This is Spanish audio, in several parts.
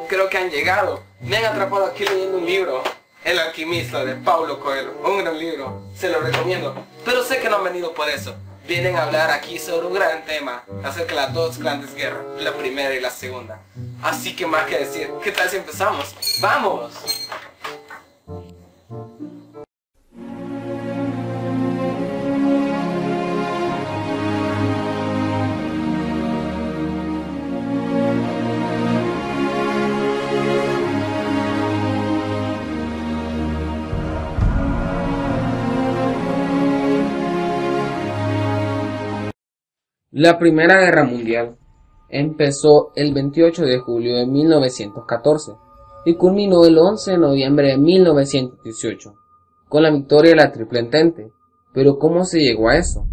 creo que han llegado. Me han atrapado aquí leyendo un libro, El alquimista de Paulo Coelho. Un gran libro, se lo recomiendo. Pero sé que no han venido por eso. Vienen a hablar aquí sobre un gran tema acerca de las dos grandes guerras, la primera y la segunda. Así que más que decir, ¿qué tal si empezamos? ¡Vamos! La Primera Guerra Mundial empezó el 28 de julio de 1914 y culminó el 11 de noviembre de 1918 con la victoria de la Triple Entente. Pero ¿cómo se llegó a eso?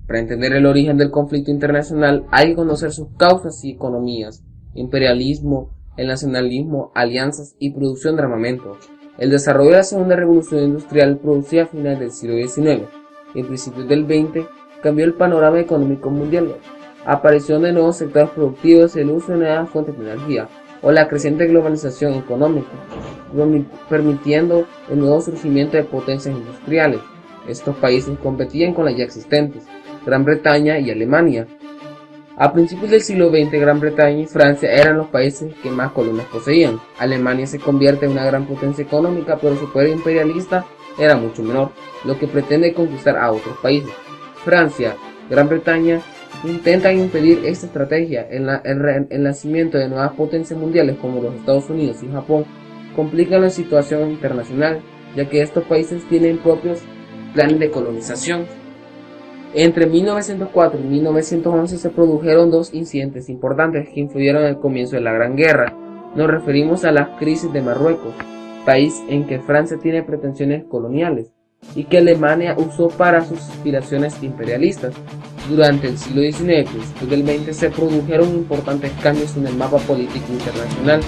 Para entender el origen del conflicto internacional hay que conocer sus causas y economías: imperialismo, el nacionalismo, alianzas y producción de armamento. El desarrollo de la Segunda Revolución Industrial, producida a finales del siglo XIX y principios del XX, cambió el panorama económico mundial. Aparición de nuevos sectores productivos, el uso de nuevas fuentes de energía o la creciente globalización económica, permitiendo el nuevo surgimiento de potencias industriales. Estos países competían con las ya existentes, Gran Bretaña y Alemania. A principios del siglo XX, Gran Bretaña y Francia eran los países que más colonias poseían. Alemania se convierte en una gran potencia económica, pero su poder imperialista era mucho menor, lo que pretende conquistar a otros países. Francia, Gran Bretaña intentan impedir esta estrategia. El nacimiento de nuevas potencias mundiales como los Estados Unidos y Japón complican la situación internacional, ya que estos países tienen propios planes de colonización. Entre 1904 y 1911 se produjeron dos incidentes importantes que influyeron en el comienzo de la Gran Guerra. Nos referimos a la crisis de Marruecos, país en que Francia tiene pretensiones coloniales y que Alemania usó para sus aspiraciones imperialistas. Durante el siglo XIX y principios del XX se produjeron importantes cambios en el mapa político internacional,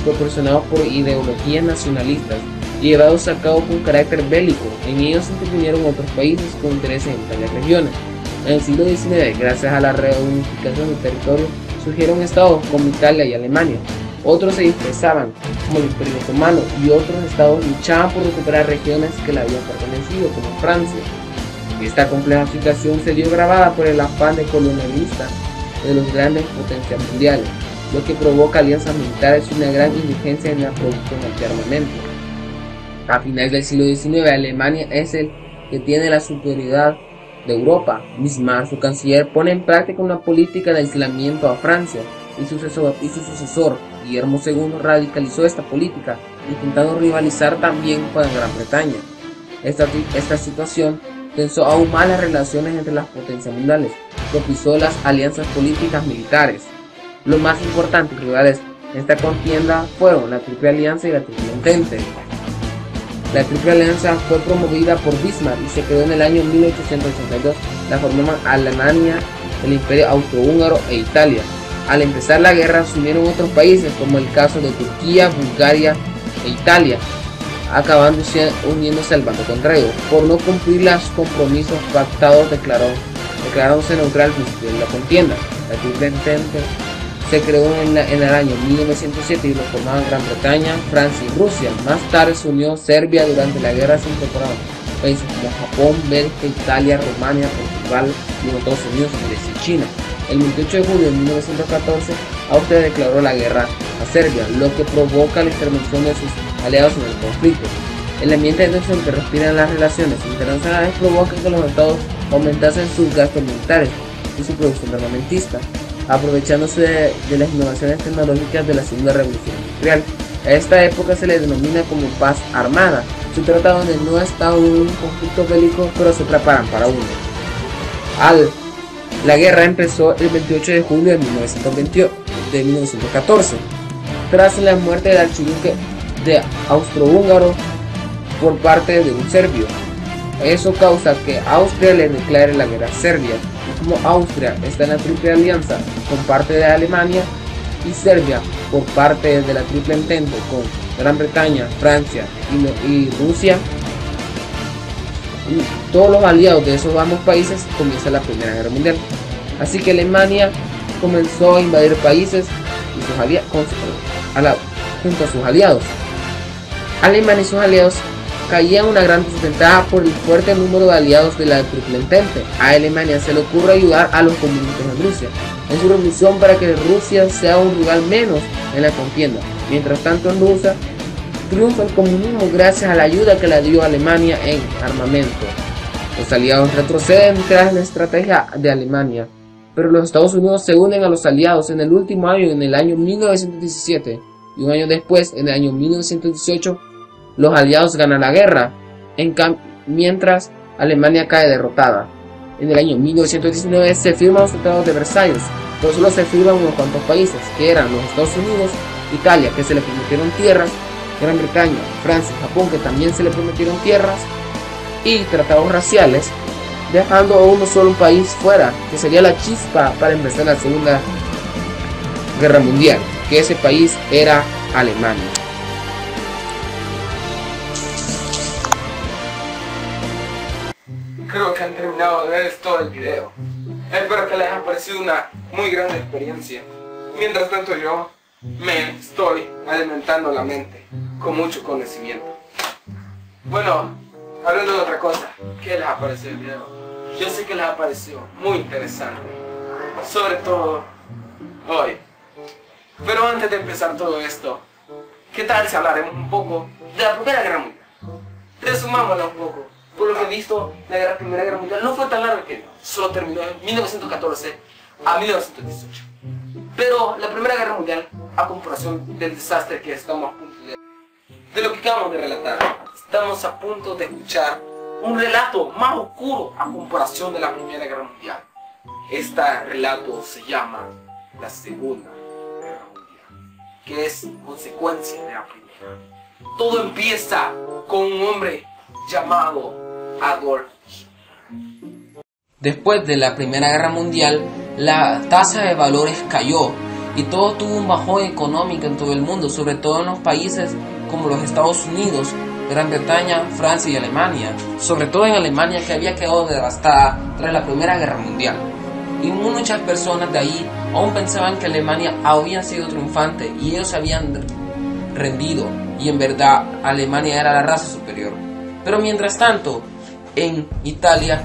proporcionados por ideologías nacionalistas y llevados a cabo con carácter bélico. En ellos se intervinieron otros países con intereses en tales regiones. En el siglo XIX, gracias a la reunificación del territorio, surgieron estados como Italia y Alemania. Otros se dispersaban, como el Imperio Otomano, y otros estados luchaban por recuperar regiones que le habían pertenecido, como Francia. Esta compleja situación se vio agravada por el afán de colonialista de los grandes potencias mundiales, lo que provoca alianzas militares y una gran indigencia en la producción de armamento. A finales del siglo XIX, Alemania es el que tiene la superioridad de Europa. Bismarck, su canciller, pone en práctica una política de aislamiento a Francia, y su sucesor, Guillermo II, radicalizó esta política, intentando rivalizar también con Gran Bretaña. Esta situación tensó aún más las relaciones entre las potencias mundiales, propició las alianzas políticas militares. Lo más importante y rivales en esta contienda fueron la Triple Alianza y la Triple Entente. La Triple Alianza fue promovida por Bismarck y se creó en el año 1882. La formaban Alemania, el Imperio Austrohúngaro e Italia. Al empezar la guerra se unieron otros países, como el caso de Turquía, Bulgaria e Italia, acabando uniéndose al bando contrario. Por no cumplir los compromisos pactados, declarándose neutral al principio de la contienda. La Triple Entente se creó en el año 1907 y lo formaban Gran Bretaña, Francia y Rusia. Más tarde se unió Serbia. Durante la guerra se incorporaron países como Japón, Bélgica, Italia, Rumania, Portugal, los Estados Unidos, Grecia y China. El 28 de julio de 1914, Austria declaró la guerra a Serbia, lo que provoca la intervención de sus aliados en el conflicto. El ambiente de tensión que respiran las relaciones internacionales provoca que los estados aumentasen sus gastos militares y su producción armamentista, aprovechándose de las innovaciones tecnológicas de la Segunda Revolución Industrial. A esta época se le denomina como paz armada. Se trata donde no está un conflicto bélico, pero se preparan para uno. La guerra empezó el 28 de julio de 1914, tras la muerte del archiduque de Austrohúngaro por parte de un serbio. Eso causa que Austria le declare la guerra a Serbia. Y como Austria está en la Triple Alianza con parte de Alemania y Serbia por parte de la Triple Entente con Gran Bretaña, Francia y Rusia, y todos los aliados de esos ambos países, comienza la Primera Guerra Mundial. Así que Alemania comenzó a invadir países y sus aliados. junto a sus aliados. Alemania y sus aliados caían una gran desventaja por el fuerte número de aliados de la Triple Entente. A Alemania se le ocurre ayudar a los comunistas en Rusia, en su revolución para que Rusia sea un rival menos en la contienda. Mientras tanto, en Rusia triunfa el comunismo gracias a la ayuda que le dio Alemania en armamento. Los aliados retroceden tras la estrategia de Alemania, pero los Estados Unidos se unen a los aliados en el último año, en el año 1917, y un año después, en el año 1918, los aliados ganan la guerra, mientras Alemania cae derrotada. En el año 1919 se firman los tratados de Versalles, pero solo se firman unos cuantos países, que eran los Estados Unidos, Italia, que se le prometieron tierras, Gran Bretaña, Francia y Japón, que también se le prometieron tierras, y tratados raciales, dejando a uno solo un país fuera, que sería la chispa para empezar la Segunda Guerra Mundial, que ese país era Alemania. Creo que han terminado de ver todo el video. Espero que les haya parecido una muy grande experiencia. Mientras tanto yo me estoy alimentando la mente con mucho conocimiento. Bueno, hablando de otra cosa, ¿qué les ha parecido el video? Yo sé que les ha parecido muy interesante, sobre todo hoy. Pero antes de empezar todo esto, ¿qué tal si hablaremos un poco de la Primera Guerra Mundial? Resumámosla un poco. Por lo que he visto, la Primera Guerra Mundial no fue tan larga que solo terminó en 1914 a 1918. Pero la Primera Guerra Mundial, a comparación del desastre que estamos a punto de lo que acabamos de relatar, estamos a punto de escuchar un relato más oscuro a comparación de la Primera Guerra Mundial. Este relato se llama la Segunda Guerra Mundial, que es consecuencia de la primera. Todo empieza con un hombre llamado Adolf Hitler. Después de la Primera Guerra Mundial, la tasa de valores cayó y todo tuvo un bajón económico en todo el mundo, sobre todo en los países como los Estados Unidos, Gran Bretaña, Francia y Alemania, sobre todo en Alemania, que había quedado devastada tras la Primera Guerra Mundial. Y muchas personas de ahí aún pensaban que Alemania había sido triunfante y ellos se habían rendido, y en verdad Alemania era la raza superior. Pero mientras tanto, en Italia,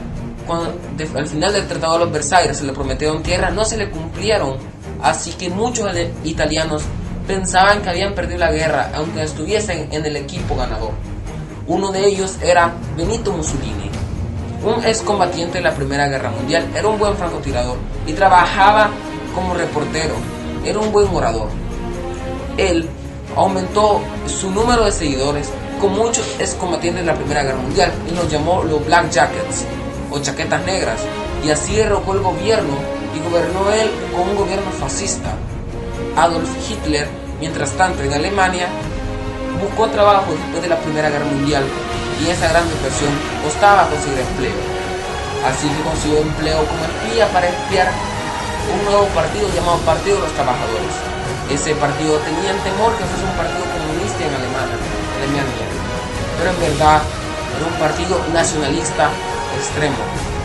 al final del Tratado de los Versalles se le prometieron tierras, no se le cumplieron, así que muchos italianos pensaban que habían perdido la guerra, aunque estuviesen en el equipo ganador. Uno de ellos era Benito Mussolini, un excombatiente de la Primera Guerra Mundial. Era un buen francotirador y trabajaba como reportero, era un buen orador. Él aumentó su número de seguidores con muchos excombatientes de la Primera Guerra Mundial y los llamó los Black Jackets o chaquetas negras, y así derrocó el gobierno y gobernó él con un gobierno fascista. Adolf Hitler, mientras tanto, en Alemania, buscó trabajo después de la Primera Guerra Mundial y en esa gran depresión costaba conseguir empleo. Así que consiguió empleo como espía para espiar un nuevo partido llamado Partido de los Trabajadores. Ese partido tenían temor que fuese un partido comunista en Alemania, pero en verdad era un partido nacionalista extremo.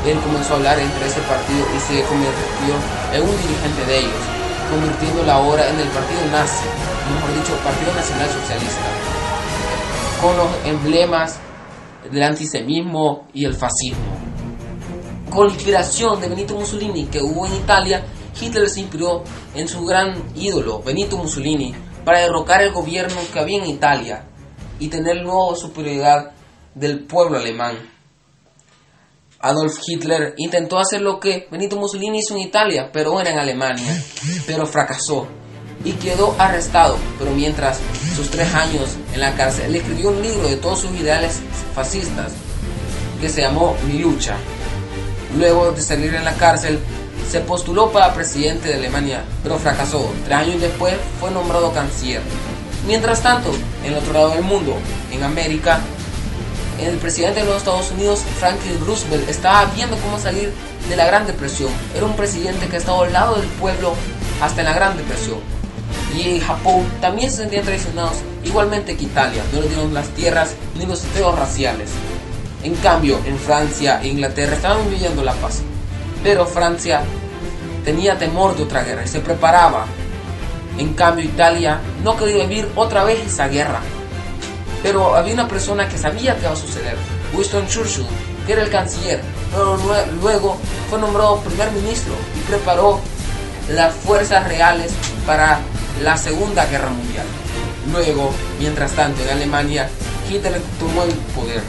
Él comenzó a hablar entre ese partido y se convirtió en un dirigente de ellos, convirtiéndolo ahora en el partido nazi, mejor dicho, Partido Nacional Socialista, con los emblemas del antisemitismo y el fascismo. Con la inspiración de Benito Mussolini que hubo en Italia, Hitler se inspiró en su gran ídolo, Benito Mussolini, para derrocar el gobierno que había en Italia y tener luego superioridad del pueblo alemán. Adolf Hitler intentó hacer lo que Benito Mussolini hizo en Italia, pero era en Alemania, pero fracasó y quedó arrestado. Pero mientras sus 3 años en la cárcel, él escribió un libro de todos sus ideales fascistas que se llamó Mi lucha. Luego de salir en la cárcel, se postuló para presidente de Alemania, pero fracasó. 3 años después fue nombrado canciller. Mientras tanto, en el otro lado del mundo, en América, el presidente de los Estados Unidos, Franklin Roosevelt, estaba viendo cómo salir de la Gran Depresión. Era un presidente que estaba al lado del pueblo hasta en la Gran Depresión. Y en Japón también se sentían traicionados, igualmente que Italia. No les dieron las tierras ni los feos raciales. En cambio, en Francia e Inglaterra estaban viviendo la paz. Pero Francia tenía temor de otra guerra y se preparaba. En cambio, Italia no quería vivir otra vez esa guerra. Pero había una persona que sabía que iba a suceder, Winston Churchill, que era el canciller, pero luego fue nombrado primer ministro y preparó las fuerzas reales para la Segunda Guerra Mundial. Luego, mientras tanto, en Alemania, Hitler tomó el poder.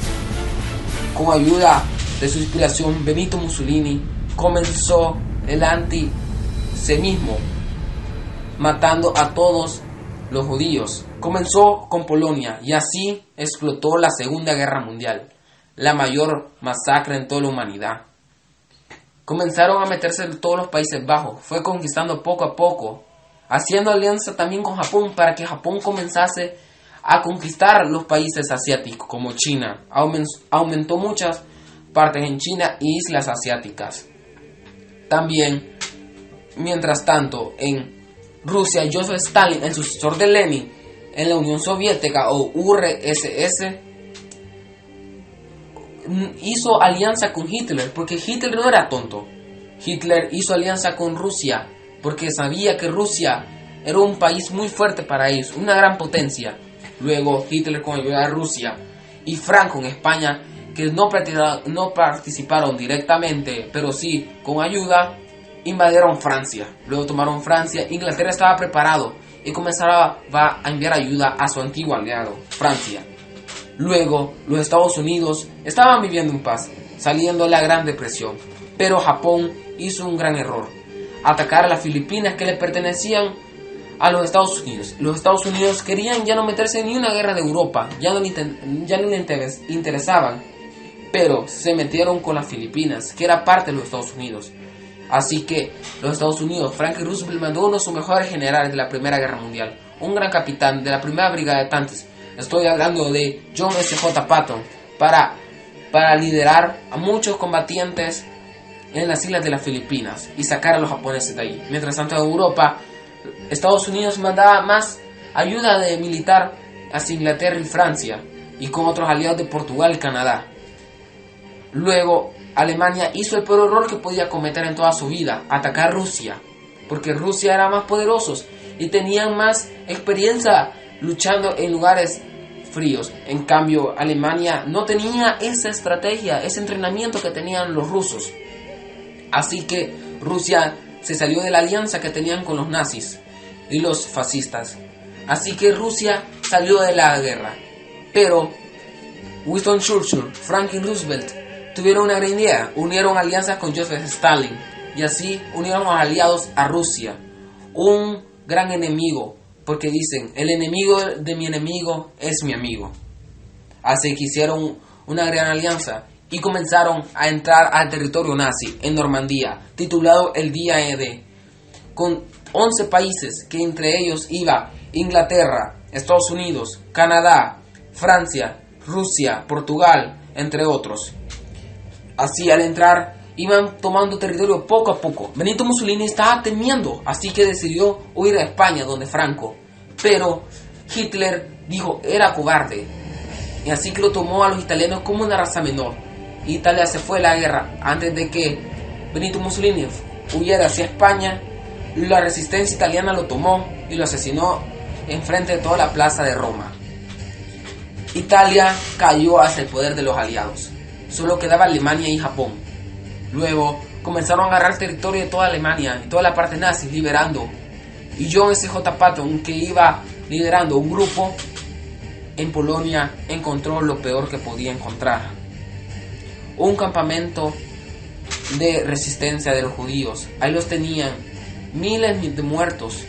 Con ayuda de su inspiración, Benito Mussolini comenzó el antisemitismo, matando a todos los judíos. Comenzó con Polonia y así explotó la Segunda Guerra Mundial, la mayor masacre en toda la humanidad. Comenzaron a meterse en todos los Países Bajos, fue conquistando poco a poco, haciendo alianza también con Japón para que Japón comenzase a conquistar los países asiáticos como China. Aumentó muchas partes en China y islas asiáticas. También, mientras tanto, en Rusia, Joseph Stalin, el sucesor de Lenin, en la Unión Soviética o URSS, hizo alianza con Hitler, porque Hitler no era tonto. Hitler hizo alianza con Rusia, porque sabía que Rusia era un país muy fuerte para ellos, una gran potencia. Luego Hitler, con ayuda de Rusia, y Franco en España, que no participaron directamente, pero sí con ayuda, invadieron Francia. Luego tomaron Francia. Inglaterra estaba preparado y comenzaba a enviar ayuda a su antiguo aliado, Francia. Luego, los Estados Unidos estaban viviendo en paz, saliendo de la Gran Depresión. Pero Japón hizo un gran error: atacar a las Filipinas, que le pertenecían a los Estados Unidos. Los Estados Unidos querían ya no meterse en ni una guerra de Europa, ya no les interesaban, pero se metieron con las Filipinas, que era parte de los Estados Unidos. Así que los Estados Unidos, Franklin Roosevelt, mandó uno de sus mejores generales de la Primera Guerra Mundial, un gran capitán de la Primera Brigada de Tanques. Estoy hablando de John S.J. Patton, para liderar a muchos combatientes en las islas de las Filipinas y sacar a los japoneses de ahí. Mientras tanto, en Europa, Estados Unidos mandaba más ayuda militar hacia Inglaterra y Francia, y con otros aliados de Portugal y Canadá. Luego, Alemania hizo el peor error que podía cometer en toda su vida: atacar a Rusia, porque Rusia era más poderosos y tenían más experiencia luchando en lugares fríos. En cambio, Alemania no tenía esa estrategia, ese entrenamiento que tenían los rusos. Así que Rusia se salió de la alianza que tenían con los nazis y los fascistas. Así que Rusia salió de la guerra. Pero Winston Churchill, Franklin Roosevelt tuvieron una gran idea: unieron alianzas con Joseph Stalin y así unieron a los aliados a Rusia, un gran enemigo, porque dicen: el enemigo de mi enemigo es mi amigo. Así que hicieron una gran alianza y comenzaron a entrar al territorio nazi en Normandía, titulado el Día D, con 11 países, que entre ellos iba Inglaterra, Estados Unidos, Canadá, Francia, Rusia, Portugal, entre otros. Así, al entrar, iban tomando territorio poco a poco. Benito Mussolini estaba temiendo, así que decidió huir a España, donde Franco. Pero Hitler dijo era cobarde, y así que lo tomó a los italianos como una raza menor. Italia se fue a la guerra antes de que Benito Mussolini huyera hacia España. La resistencia italiana lo tomó y lo asesinó enfrente de toda la plaza de Roma. Italia cayó hacia el poder de los aliados. Solo quedaba Alemania y Japón. Luego comenzaron a agarrar territorio de toda Alemania y toda la parte nazi, liberando. Y John S.J. Patton, que iba liderando un grupo en Polonia, encontró lo peor que podía encontrar: un campamento de resistencia de los judíos. Ahí los tenían, miles de muertos.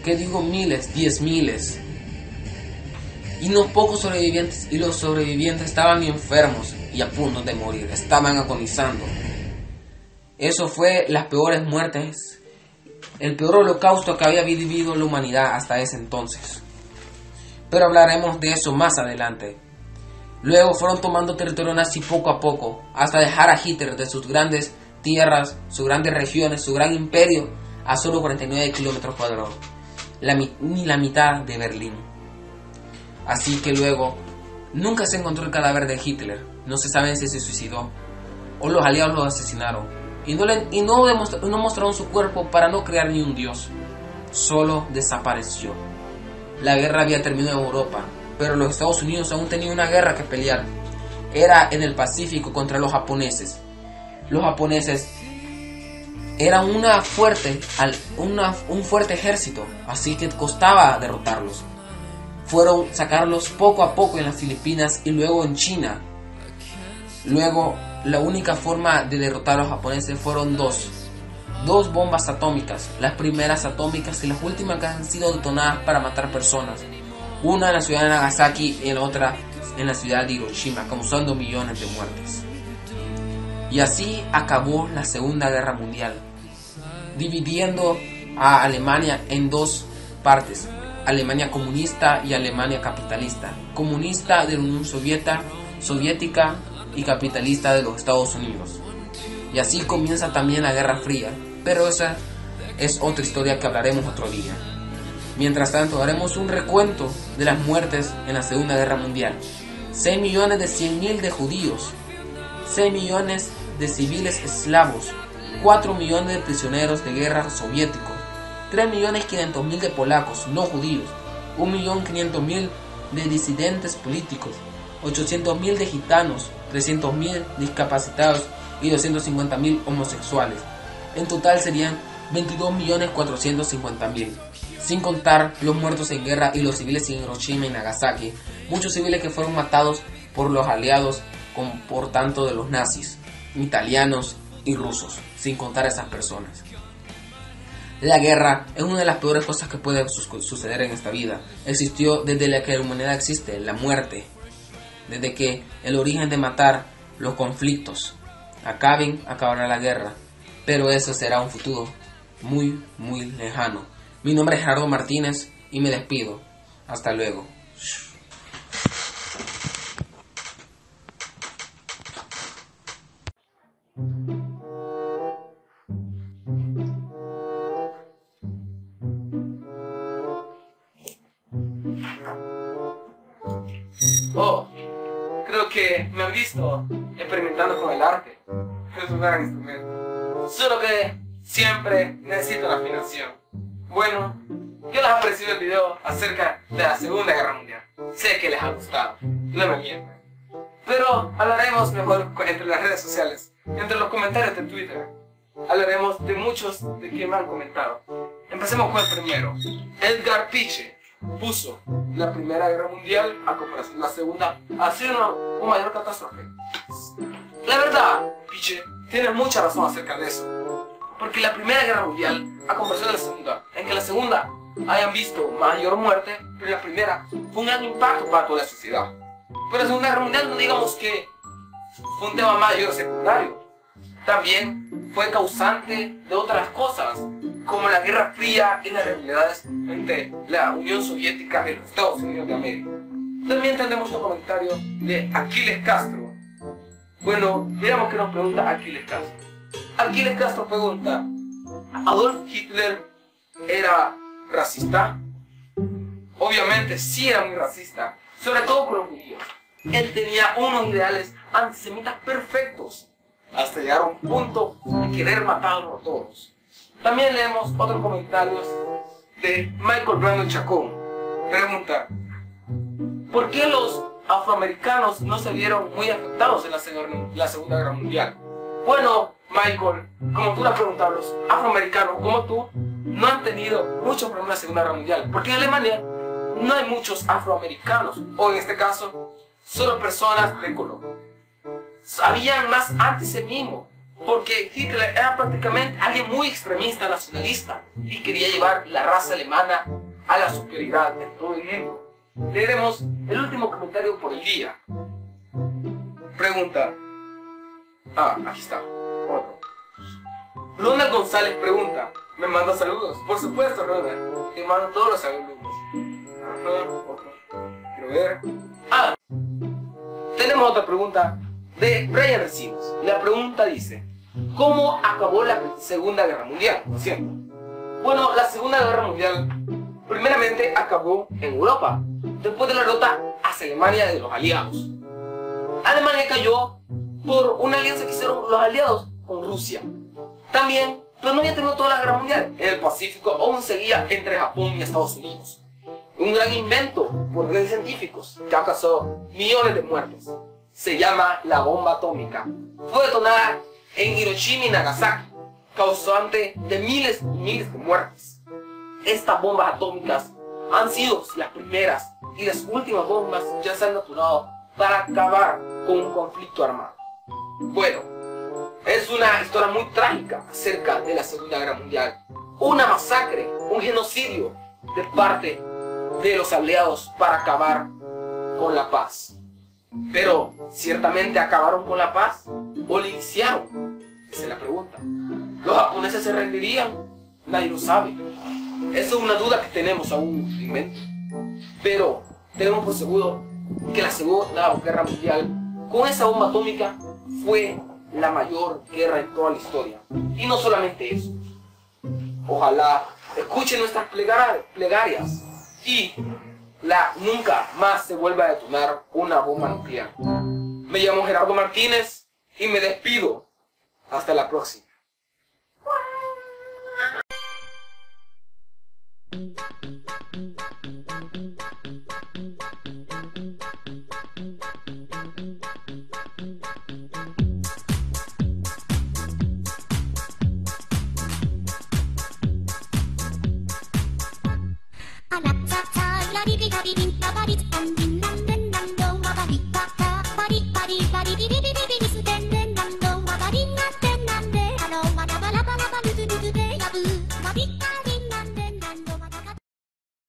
¿Qué digo miles? 10,000. Y unos pocos sobrevivientes, y los sobrevivientes estaban enfermos y a punto de morir, estaban agonizando. Eso fue las peores muertes, el peor holocausto que había vivido la humanidad hasta ese entonces. Pero hablaremos de eso más adelante. Luego fueron tomando territorio nazi poco a poco, hasta dejar a Hitler de sus grandes tierras, sus grandes regiones, su gran imperio, a solo 49 kilómetros cuadrados, ni la mitad de Berlín. Así que luego nunca se encontró el cadáver de Hitler. No se sabe si se suicidó o los aliados lo asesinaron, y no mostraron su cuerpo para no crear ni un dios. solo desapareció. La guerra había terminado en Europa, pero los Estados Unidos aún tenían una guerra que pelear. Era en el Pacífico contra los japoneses. Los japoneses eran un fuerte ejército, así que costaba derrotarlos. Fueron sacarlos poco a poco en las Filipinas y luego en China. Luego, la única forma de derrotar a los japoneses fueron dos bombas atómicas, las primeras atómicas y las últimas que han sido detonadas para matar personas. Una en la ciudad de Nagasaki y la otra en la ciudad de Hiroshima, causando millones de muertes. Y así acabó la Segunda Guerra Mundial, dividiendo a Alemania en dos partes: Alemania comunista y Alemania capitalista. Comunista de la Unión Soviética y capitalista de los Estados Unidos. Y así comienza también la Guerra Fría, pero esa es otra historia que hablaremos otro día. Mientras tanto, haremos un recuento de las muertes en la Segunda Guerra Mundial. 6.100.000 de judíos, 6 millones de civiles eslavos, 4 millones de prisioneros de guerra soviéticos, 3.500.000 de polacos no judíos, 1.500.000 de disidentes políticos, 800.000 de gitanos, 300.000 discapacitados y 250.000 homosexuales. En total serían 22.450.000, sin contar los muertos en guerra y los civiles en Hiroshima y Nagasaki, muchos civiles que fueron matados por los aliados, por tanto de los nazis, italianos y rusos, sin contar a esas personas. La guerra es una de las peores cosas que puede suceder en esta vida. Existió desde la que la humanidad existe, la muerte, desde que el origen de matar, los conflictos acabará la guerra, pero eso será un futuro muy lejano. Mi nombre es Gerardo Martínez y me despido. Hasta luego. Oh, creo que me han visto experimentando con el arte. Es un gran instrumento. Solo que siempre necesito la afinación. Bueno, ¿qué les ha parecido el video acerca de la Segunda Guerra Mundial? Sé que les ha gustado, no me mientan. Pero hablaremos mejor entre las redes sociales, entre los comentarios de Twitter. Hablaremos de muchos de que me han comentado. Empecemos con el primero. Edgar Piche puso: la Primera Guerra Mundial a comparación de la Segunda ha sido una mayor catástrofe. La verdad, Piche, tienes mucha razón acerca de eso. Porque la Primera Guerra Mundial, a comparación de la Segunda, en que la Segunda hayan visto mayor muerte, pero la Primera fue un gran impacto para toda la sociedad. Pero la Segunda Guerra Mundial no digamos que fue un tema mayor secundario. También fue causante de otras cosas, como la Guerra Fría y las rivalidades entre la Unión Soviética y los Estados Unidos de América. También tenemos un comentario de Aquiles Castro. Bueno, veamos qué nos pregunta Aquiles Castro. Aquiles Castro pregunta: ¿Adolf Hitler era racista? Obviamente sí era muy racista, sobre todo con los judíos. Él tenía unos ideales antisemitas perfectos, hasta llegar a un punto de querer matarlos a todos. También leemos otros comentarios de Michael Brandon Chacón. Pregunta: ¿por qué los afroamericanos no se vieron muy afectados en la Segunda Guerra Mundial? Bueno, Michael, como tú le has preguntado, los afroamericanos como tú no han tenido muchos problemas en la Segunda Guerra Mundial, porque en Alemania no hay muchos afroamericanos, o en este caso, solo personas de color. Había más antisemitismo, porque Hitler era prácticamente alguien muy extremista, nacionalista, y quería llevar la raza alemana a la superioridad en todo el mundo. Leeremos el último comentario por el día. Pregunta: aquí está, otro. Ronald González pregunta: ¿me manda saludos? Por supuesto, Ronald, te mando todos los saludos. Otro. Quiero ver. Tenemos otra pregunta de Brian Recinos. La pregunta dice: ¿cómo acabó la Segunda Guerra Mundial? Lo siento. Bueno, la Segunda Guerra Mundial primeramente acabó en Europa, después de la derrota hacia Alemania de los aliados. Alemania cayó por una alianza que hicieron los aliados con Rusia. También Pero no había tenido toda la guerra mundial. En el Pacífico aún seguía entre Japón y Estados Unidos. Un gran invento por grandes científicos que ha causado millones de muertes. Se llama la bomba atómica. Fue detonada en Hiroshima y Nagasaki, causante de miles y miles de muertes. Estas bombas atómicas han sido las primeras y las últimas bombas que ya se han detonado para acabar con un conflicto armado. Bueno, es una historia muy trágica acerca de la Segunda Guerra Mundial. Una masacre, un genocidio de parte de los aliados para acabar con la paz. Pero, ¿ciertamente acabaron con la paz? ¿O la iniciaron? Esa es la pregunta. ¿Los japoneses se rendirían? Nadie lo sabe. Esa es una duda que tenemos aún en mente. Pero tenemos por seguro que la Segunda Guerra Mundial, con esa bomba atómica, fue la mayor guerra en toda la historia. Y no solamente eso. Ojalá escuchen nuestras plegarias y nunca más se vuelva a detonar una bomba nuclear. Me llamo Gerardo Martínez y me despido. Hasta la próxima.あなたたらりびたびび